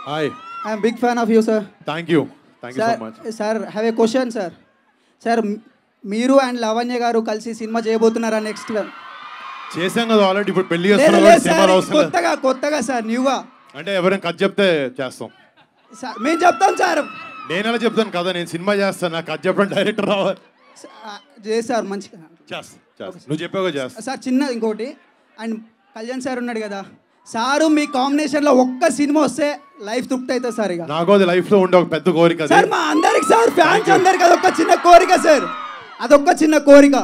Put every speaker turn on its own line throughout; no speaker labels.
Hi.
I am big fan of you, sir.
Thank you. Thank you
Sir,
so much.
sir, have a question, sir. Sir, మీరు and Lavanya గారు కలిసి cinema చేయబోతున్నారా next?
చేసాం కదా already. ఇప్పుడు పెళ్లి
లేదు
చేస్తున్నాం
లేదు
సినిమాలు
సార్,
అవసరం లేదు.
కొత్తగా సార్, న్యూగా.
అంటే ఎవరైనా కథ చెప్తే చేస్తాం.
సార్ మేము చెప్తాం సార్.
నేను ఎలా చెప్తాను కదా, నేను సినిమా చేస్తాను, నాకు కథ చెప్పడం డైరెక్టర్ రావాలి.
చేస్తారు మంచిగా.
చేస్తా. నువ్వు చెప్పావు చేస్తా.
సార్ చిన్న ఇంకోటి, అండ్ కళ్యాణ్ సార్ ఉన్నాడు కదా సారు, మీ కాంబినేషన్లో ఒక్క సినిమా వస్తే లైఫ్ తృప్తి అవుతుంది సార్. ఇక
నాకు అది లైఫ్లో ఉండే ఒక పెద్ద కోరిక
సార్, మా అందరికి సార్, ఫ్యాన్స్ అందరికి అదొక చిన్న కోరిక సార్, అదొక్క చిన్న కోరిక.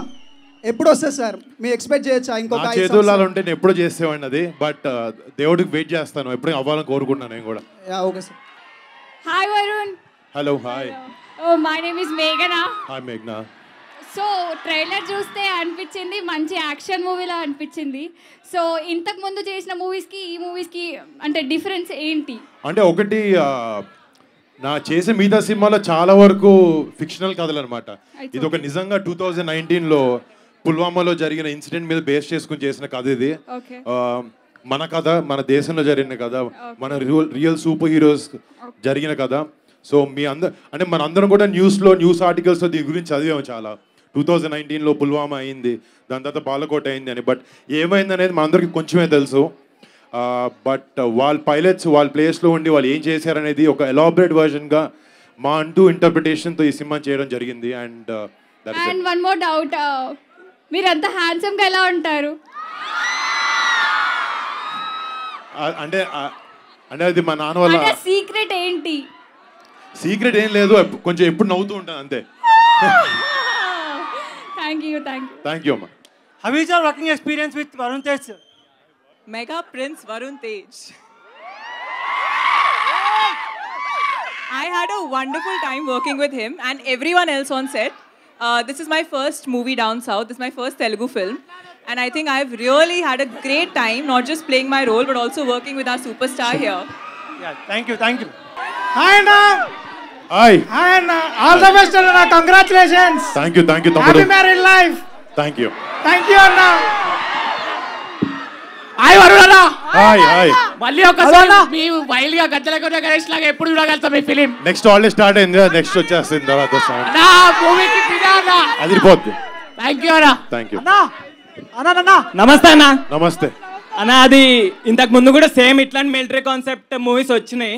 ఎప్పుడు వస్తుంది సార్? మీరు ఎక్స్పెక్ట్ చేయొచ్చా? ఇంకొక
చేతుల్లో ఉంటే నేను ఎప్పుడు చేసేవాడిని అది, బట్ దేవుడికి వెయిట్ చేస్తాను, ఎప్పుడు అవ్వాలని కోరుకుంటున్నాను నేను కూడా.
Okay sir.
Hi Varun.
Hello hi.
My name is మేఘనా.
హాయ్ మేఘనా.
సో ట్రైలర్ చూస్తే అనిపించింది మంచి యాక్షన్ మూవీలా అనిపించింది. సో ఇంతకు ముందు చేసిన మూవీస్కి ఈ మూవీస్కి అంటే డిఫరెన్స్ ఏంటి?
అంటే ఒకటి, నా చేసే మిగతా సినిమాలో చాలా వరకు ఫిక్షనల్ కథలు అనమాట. ఇది ఒక నిజంగా 2019లో పుల్వామాలో జరిగిన ఇన్సిడెంట్ మీద బేస్ చేసుకుని చేసిన కథ ఇది. మన కథ, మన దేశంలో జరిగిన కథ, మన రియల్ సూపర్ హీరోస్ జరిగిన కథ. సో మీ అంటే మన అందరం కూడా న్యూస్ ఆర్టికల్స్లో దీని గురించి చదివాము చాలా. 2019లో పుల్వామా అయింది, దాని తర్వాత బాలకోట్ అయింది అని. బట్ ఏమైంది అనేది మనందరికీ కొంచెమే తెలుసు. బట్ వాళ్ళ పైలట్స్ వాళ్ళ ప్లేస్లో ఉండి వాళ్ళు ఏం చేశారనేది ఒక ఎలాబరేట్ వర్జన్గా మా అంటూ ఇంటర్ప్రిటేషన్తో ఈ సినిమా చేయడం జరిగింది. అండ్
వన్ మోర్ డౌట్, మీరు అంత హ్యాండ్సమ్గా ఎలా ఉంటారు?
అంటే అంటే అది మా నాన్న వల్ల.
సీక్రెట్ ఏంటి?
సీక్రెట్ ఏం లేదు, కొంచెం ఎప్పుడు నవ్వుతూ ఉంటాను అంతే.
Thank you.
థ్యాంక్ యూ అమ్మా.
How is your working experience with Varun Tej, sir?
Mega Prince Varun Tej. I had a wonderful time working with him and everyone else on set. This is my first movie down south. This is my first Telugu film. And I think I've really had a great time, not just playing my role, but also working with our superstar here.
Yeah, thank you. Hi, Anna.
Hi.
Hi, Anna. All the best, Anna. Congratulations.
Thank you తమ్ముడు.
Happy married life.
Thank you,
Anna. Hi, Varun Anna.
Hi.
మళ్ళీ ఒకసారి మీ wild గా గజ్జలకొండ గణేష్ లాగా ఎప్పుడు చూడగలుగుతాం ఈ film.
Next already start అయింది, next వచ్చేస్తుంది తర్వాత
నా మూవీకి పిడానా
అదిరిపోద్ది.
థ్యాంక్ యూ అన్న.
థ్యాంక్ యూ
అన్న. నమస్తే అన్న.
నమస్తే
అన్న. అది ఇంతకు ముందు కూడా సేమ్ ఇట్లాంటి మిలిటరీ కాన్సెప్ట్ మూవీస్ వచ్చినాయి.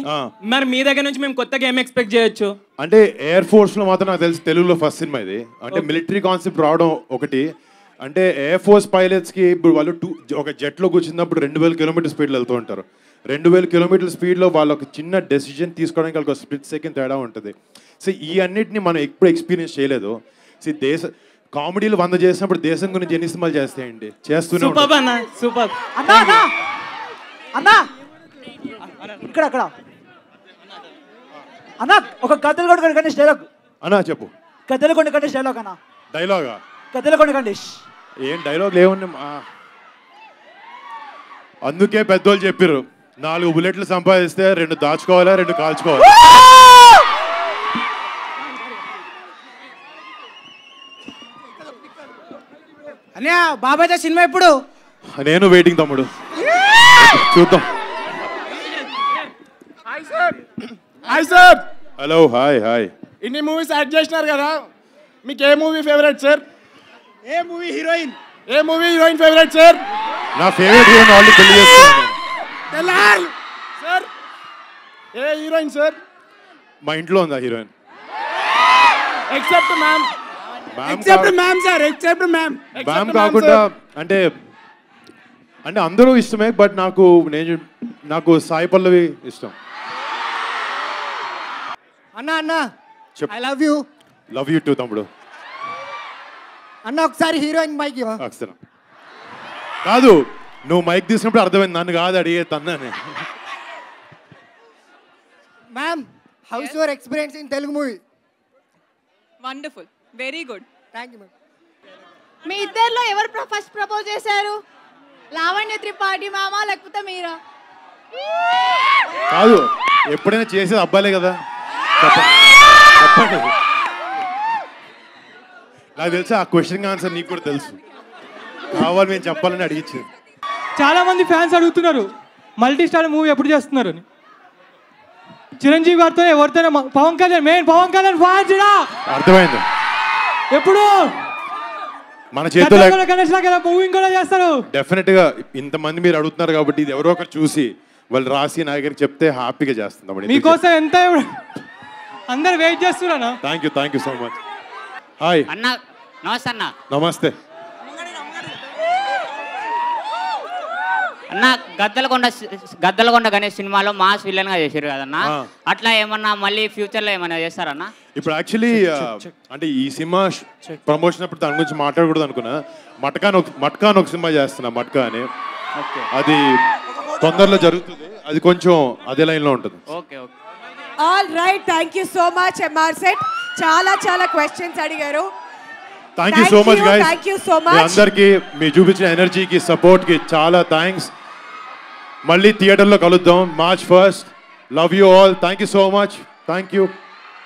మరి మీ దగ్గర నుంచి మేము కొత్తగా ఏం ఎక్స్పెక్ట్ చేయొచ్చు?
అంటే ఎయిర్ ఫోర్స్ లో మాత్రం నాకు తెలిసి తెలుగులో ఫస్ట్ సినిమా ఇది. అంటే మిలిటరీ కాన్సెప్ట్ రావడం ఒకటి. అంటే ఎయిర్ ఫోర్స్ పైలట్స్ కి ఇప్పుడు వాళ్ళు ఒక జెట్ లో కూర్చున్నప్పుడు 2000 కిలోమీటర్ స్పీడ్లో వెళ్తూ ఉంటారు. 2000 కిలోమీటర్ల స్పీడ్లో వాళ్ళు ఒక చిన్న డెసిజన్ తీసుకోవడానికి వాళ్ళకి ఒక స్ప్లిట్ సెకండ్ తేడా ఉంటుంది. సో ఈ అన్నిటిని మనం ఎప్పుడు ఎక్స్పీరియన్స్ చేయలేదు. సో కామెడీలు 100 చేసినప్పుడు దేశం గురించి ఎన్ని సినిమాలు చేస్తాయండి, చేస్తూనే
సూపర్ అన్న. ఇక్కడ అన్న ఒక గద్దెలకొండ గణేష్ డైలాగ్
అన్నా చెప్పు.
గద్దెలకొండ గణేష్ డైలాగ్ అన్న.
డైలాగా?
గద్దెలకొండ గణేష్
ఏం డైలాగ్ లేవున్నా. అందుకే పెద్దోళ్ళు చెప్పారు, 4 బుల్లెట్లు సంపాదిస్తే 2 దాచుకోవాలా, 2 కాల్చుకోవాలి.
అన్నయ్య బాబాయ్తో సినిమా ఎప్పుడు?
నేను వెయిటింగ్ తమ్ముడు, చూద్దాం.
Hi sir.
హలో. హాయ్.
ఇన్ని మూవీస్ యాడ్ చేసినారు కదా, మీకు ఏ మూవీ ఫేవరెట్ సార్? ఏ మూవీ హీరోయిన్ ఫేవరెట్ సార్?
నా ఫేవరెట్ హీరోయిన్ ఆల్రెడీ పెళ్లి చేసుకున్నాను
సార్. ఏ హీరోయిన్ సార్?
మా ఇంట్లో ఉందా హీరోయిన్?
ఎక్సెప్ట్ మ్యామ్
కాకుండా అంటే అందరూ ఇష్టమే, బట్ నాకు సాయి పల్లవి ఇష్టం.
అన్న
చెప్పు.
ఐ లవ్
యూ టూ తమ్ముడు.
అన్న ఒకసారి హీరోయిన్ మైక్
అక్షరం కాదు, నువ్వు మైక్ తీసినప్పుడు అర్థమైంది, నన్ను కాదు అడిగే తన్నానే.
Ma'am, how's your experience in Telugu movie?
Wonderful. Very good.
Thank you ma'am.
మీ ఇద్దరిలో ఎవరు ఫస్ట్ ప్రపోజ్ చేశారు? లావణ్య త్రిపాఠి మామ లేకపోతే మీరా?
కాదు, ఎప్పుడైనా చేసేది అబ్బాయిలే కదా. చెప్పండి. నాకు తెలుసు ఆ క్వశ్చన్ ఆన్సర్ నీకు కూడా తెలుసు, కావాలి మేము చెప్పాలని అడిగించింది.
చాలా మంది ఫ్యాన్స్ అడుగుతున్నారు మల్టీ స్టార్ మూవీ ఎప్పుడు చేస్తున్నారు అని.
చిరంజీవి గారితో ఎవరితోనే పవన్ కళ్యాణ్ మెయిన్ పవన్ కళ్యాణ్ ఫ్యాన్స్
అర్థమైంది.
ఎప్పుడు
మన చేతుల్లో
గణేష్ లాగా మూవింగ్ కూడా చేస్తారు.
డెఫినెట్ గా ఇంతమంది మీరు అడుగుతున్నారు కాబట్టి ఇది ఎవరో ఒకరు చూసి వాళ్ళు రాసి నా దగ్గరికి చెప్తే హ్యాపీగా చేస్తుంది.
మీకోసం ఎంత అందరు వెయిట్ చేస్తున్నారా?
Thank you so much. Hi
అన్న, నమస్తే అన్న.
నమస్తే
అన్న, గద్దలకొండ గణేష్ సినిమాలో మాస్ విలన్ గా చేశారు కదన్న, అట్లా ఏమన్నా మళ్ళీ ఫ్యూచర్ లో ఏమన్నా చేస్తారన్నా?
ఇప్పుడు యాక్చువల్లీ అంటే ఈ సినిమా ప్రమోషన్ అప్పుడు దాని గురించి మాట్లాడకూడదు అనుకున్నా. మట్కా అని ఒక సినిమా చేస్తున్నా, మట్కా అని. అది తొందరలో జరుగుతుంది, అది కొంచెం అదే లైన్ లో ఉంటుంది.
Okay okay.
All right, thank you so much ఎంఆర్ సెట్. చాలా క్వశ్చన్స్ అడిగారు.
Thank you so much guys.
Thank you so much
అందరికి మీ చూపించిన ఎనర్జీకి సపోర్ట్కి చాలా థ్యాంక్స్. మళ్ళీ థియేటర్లో కలుద్దాం March 1st. Love you all. Thank you so much. Thank you.